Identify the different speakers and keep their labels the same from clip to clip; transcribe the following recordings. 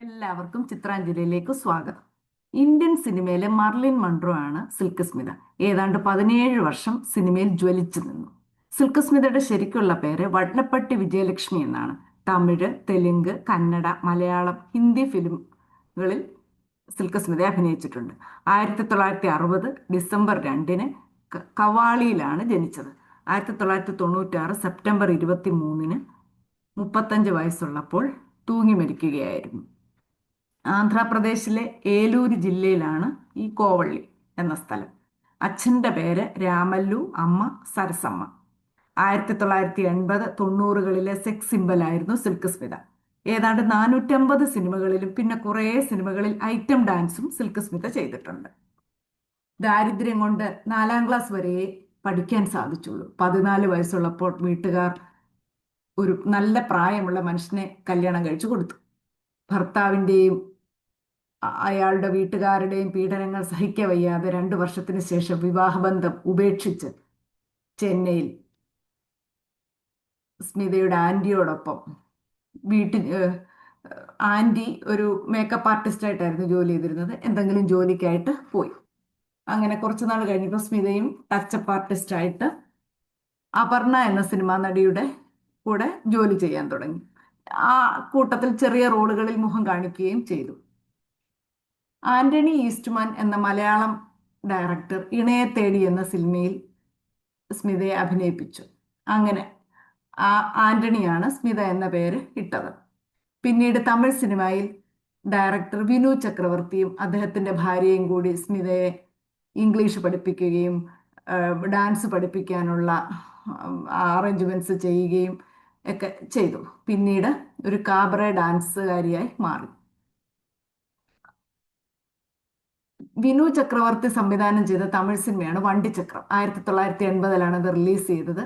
Speaker 1: എല്ലാവർക്കും ചിത്രാഞ്ജലിയിലേക്ക് സ്വാഗതം. ഇന്ത്യൻ സിനിമയിലെ മർലിൻ മൺട്രോ ആണ് സിൽക്ക് സ്മിത. ഏതാണ്ട് 17 വർഷം സിനിമയിൽ ജ്വലിച്ചു നിന്നു. സിൽക്ക് സ്മിതയുടെ ശരിക്കുള്ള പേര് വഡ്ലപ്പട്ടി വിജയലക്ഷ്മി എന്നാണ്. തമിഴ്, തെലുങ്ക്, കന്നഡ, മലയാളം, ഹിന്ദി ഫിലിമുകളിൽ സിൽക്ക് സ്മിത അഭിനയിച്ചിട്ടുണ്ട്. 1960 ഡിസംബർ 2-ന് കവാളിയിലാണ് ജനിച്ചത്. 1996 സെപ്റ്റംബർ 23-ന് 35 വയസ്സുള്ളപ്പോൾ തൂങ്ങി മരിക്കുകയായിരുന്നു. ആന്ധ്രാപ്രദേശിലെ ഏലൂര് ജില്ലയിലാണ് ഈ കോവള്ളി എന്ന സ്ഥലം. അച്ഛൻ്റെ പേര് രാമല്ലു, അമ്മ സരസമ്മ. 1980-90കളിലെ സെക്സ് സിംബലായിരുന്നു സിൽക്ക് സ്മിത. ഏതാണ്ട് 450 സിനിമകളിലും പിന്നെ കുറേ സിനിമകളിൽ ഐറ്റം ഡാൻസും സിൽക്ക് സ്മിത ചെയ്തിട്ടുണ്ട്. ദാരിദ്ര്യം കൊണ്ട് 4-ാം ക്ലാസ് വരെ പഠിക്കാൻ സാധിച്ചുള്ളൂ. 14 വയസ്സുള്ളപ്പോൾ വീട്ടുകാർ ഒരു നല്ല പ്രായമുള്ള മനുഷ്യനെ കല്യാണം കഴിച്ചു കൊടുത്തു. ഭർത്താവിൻ്റെയും അയാളുടെ വീട്ടുകാരുടെയും പീഡനങ്ങൾ സഹിക്കവയ്യാതെ 2 വർഷത്തിന് ശേഷം വിവാഹബന്ധം ഉപേക്ഷിച്ച് ചെന്നൈയിൽ സ്മിതയുടെ ആൻറ്റിയോടൊപ്പം ആൻറ്റി ഒരു മേക്കപ്പ് ആർട്ടിസ്റ്റായിട്ടായിരുന്നു ജോലി ചെയ്തിരുന്നത്. എന്തെങ്കിലും ജോലിക്കായിട്ട് പോയി. അങ്ങനെ കുറച്ച് നാൾ കഴിഞ്ഞപ്പോൾ സ്മിതയും ടച്ചപ്പ് ആർട്ടിസ്റ്റായിട്ട് അപർണ എന്ന സിനിമാ നടിയുടെ കൂടെ ജോലി ചെയ്യാൻ തുടങ്ങി. ആ കൂട്ടത്തിൽ ചെറിയ റോളുകളിൽ മുഖം കാണിക്കുകയും ചെയ്തു. ആന്റണി ഈസ്റ്റ്മാൻ എന്ന മലയാളം ഡയറക്ടർ ഇണയെ തേടി എന്ന സിനിമയിൽ സ്മിതയെ അഭിനയിപ്പിച്ചു. അങ്ങനെ ആ ആന്റണിയാണ് സ്മിത എന്ന പേര് ഇട്ടത്. പിന്നീട് തമിഴ് സിനിമയിൽ ഡയറക്ടർ വിനു ചക്രവർത്തിയും അദ്ദേഹത്തിൻ്റെ ഭാര്യയും കൂടി സ്മിതയെ ഇംഗ്ലീഷ് പഠിപ്പിക്കുകയും ഡാൻസ് പഠിപ്പിക്കാനുള്ള അറേഞ്ച്മെൻറ്റ്സ് ചെയ്യുകയും ഒക്കെ ചെയ്തു. പിന്നീട് ഒരു കാബറെ ഡാൻസുകാരിയായി മാറി. വിനു ചക്രവർത്തി സംവിധാനം ചെയ്ത തമിഴ് സിനിമയാണ് വണ്ടിച്ചക്രം. 1980-ലാണ് അത് റിലീസ് ചെയ്തത്.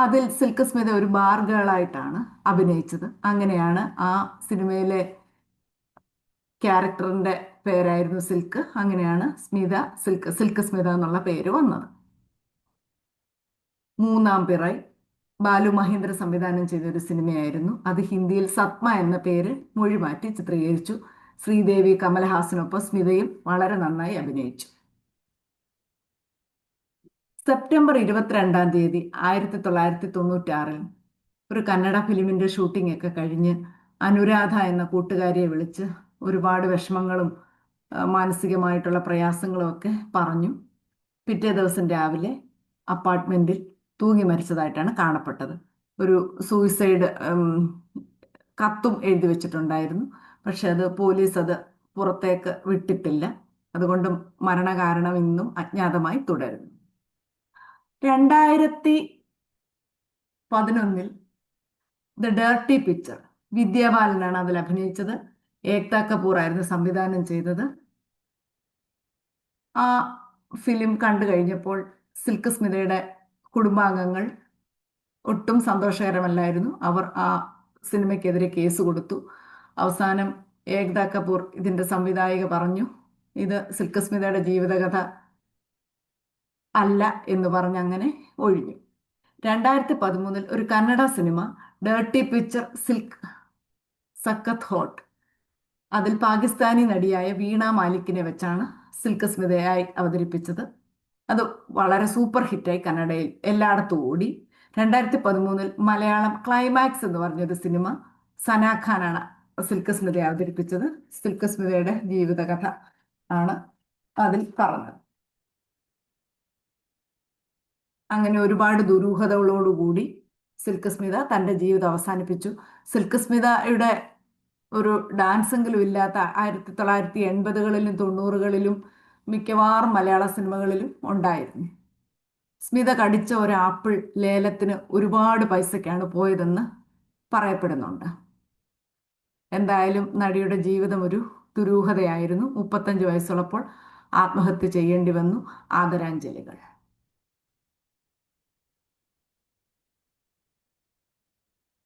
Speaker 1: അതിൽ സിൽക്ക് സ്മിത ഒരു ബാർ ഗേളായിട്ടാണ് അഭിനയിച്ചത്. അങ്ങനെയാണ് ആ സിനിമയിലെ ക്യാരക്ടറിൻ്റെ പേരായിരുന്നു സിൽക്ക്. അങ്ങനെയാണ് സിൽക്ക് സ്മിത എന്നുള്ള പേര് വന്നത്. മൂന്നാം പിറൈ ബാലു മഹേന്ദ്ര സംവിധാനം ചെയ്ത ഒരു സിനിമയായിരുന്നു. അത് ഹിന്ദിയിൽ സത്മ എന്ന പേര് മൊഴിമാറ്റി ചിത്രീകരിച്ചു. ശ്രീദേവി, കമലഹാസനൊപ്പം സ്മിതയും വളരെ നന്നായി അഭിനയിച്ചു. സെപ്റ്റംബർ 22-ാം തീയതി 1996-ൽ ഒരു കന്നഡ ഫിലിമിൻ്റെ ഷൂട്ടിംഗ് ഒക്കെ കഴിഞ്ഞ് അനുരാധ എന്ന കൂട്ടുകാരിയെ വിളിച്ച് ഒരുപാട് വിഷമങ്ങളും മാനസികമായിട്ടുള്ള പ്രയാസങ്ങളും ഒക്കെ പറഞ്ഞു. പിറ്റേ ദിവസം രാവിലെ അപ്പാർട്ട്മെൻറ്റിൽ തൂങ്ങി മരിച്ചതായിട്ടാണ് കാണപ്പെട്ടത്. ഒരു സൂയിസൈഡ് കത്തും എഴുതി വെച്ചിട്ടുണ്ടായിരുന്നു. പക്ഷെ പോലീസ് അത് പുറത്തേക്ക് വിട്ടിട്ടില്ല. അതുകൊണ്ട് മരണകാരണം ഇന്നും അജ്ഞാതമായി തുടരുന്നു. 2011-ൽ ദ ഡേർട്ടി പിക്ചർ, വിദ്യാബാലനാണ് അതിൽ അഭിനയിച്ചത്. ഏക്താ കപൂർ ആയിരുന്നു സംവിധാനം ചെയ്തത്. ആ ഫിലിം കണ്ടു കഴിഞ്ഞപ്പോൾ സിൽക്ക് സ്മിതയുടെ കുടുംബാംഗങ്ങൾ ഒട്ടും സന്തോഷകരമല്ലായിരുന്നു. അവർ ആ സിനിമയ്ക്കെതിരെ കേസ് കൊടുത്തു. അവസാനം ഏക്താ കപൂർ ഇതിൻ്റെ സംവിധായിക പറഞ്ഞു, ഇത് സിൽക്ക് സ്മിതയുടെ ജീവിതകഥ അല്ല എന്ന് പറഞ്ഞങ്ങനെ ഒഴിഞ്ഞു. 2013-ൽ ഒരു Kannada cinema dirty picture Sakkath hot, അതിൽ പാകിസ്ഥാനി നടിയായ വീണ മാലിക്കിനെ വെച്ചാണ് സിൽക്ക് സ്മിതയായി അവതരിപ്പിച്ചത്. അത് വളരെ സൂപ്പർ ഹിറ്റായി കന്നഡയിൽ എല്ലായിടത്തും ഓടി. 2013-ൽ മലയാളം ക്ലൈമാക്സ് എന്ന് പറഞ്ഞൊരു സിനിമ സനാ ഖാനാണ് സിൽക്ക് സ്മിതയെ അവതരിപ്പിച്ചത്. സിൽക്ക് സ്മിതയുടെ ജീവിതകഥ ആണ് അതിൽ പറഞ്ഞത്. അങ്ങനെ ഒരുപാട് ദുരൂഹതകളോടുകൂടി സിൽക്ക് സ്മിത തൻ്റെ ജീവിതം അവസാനിപ്പിച്ചു. സിൽക്ക് സ്മിതയുടെ ഒരു ഡാൻസെങ്കിലും ഇല്ലാത്ത 1980-കളിലും 90-കളിലും മിക്കവാറും മലയാള സിനിമകളിലും ഉണ്ടായിരുന്നു. സ്മിത കടിച്ച ഒരു ആപ്പിൾ ലേലത്തിന് ഒരുപാട് പൈസയ്ക്കാണ് പോയതെന്ന് പറയപ്പെടുന്നുണ്ട്. എന്തായാലും നടിയുടെ ജീവിതം ഒരു ദുരൂഹതയായിരുന്നു. 35 വയസ്സുള്ളപ്പോൾ ആത്മഹത്യ ചെയ്യേണ്ടി വന്നു. ആദരാഞ്ജലികൾ.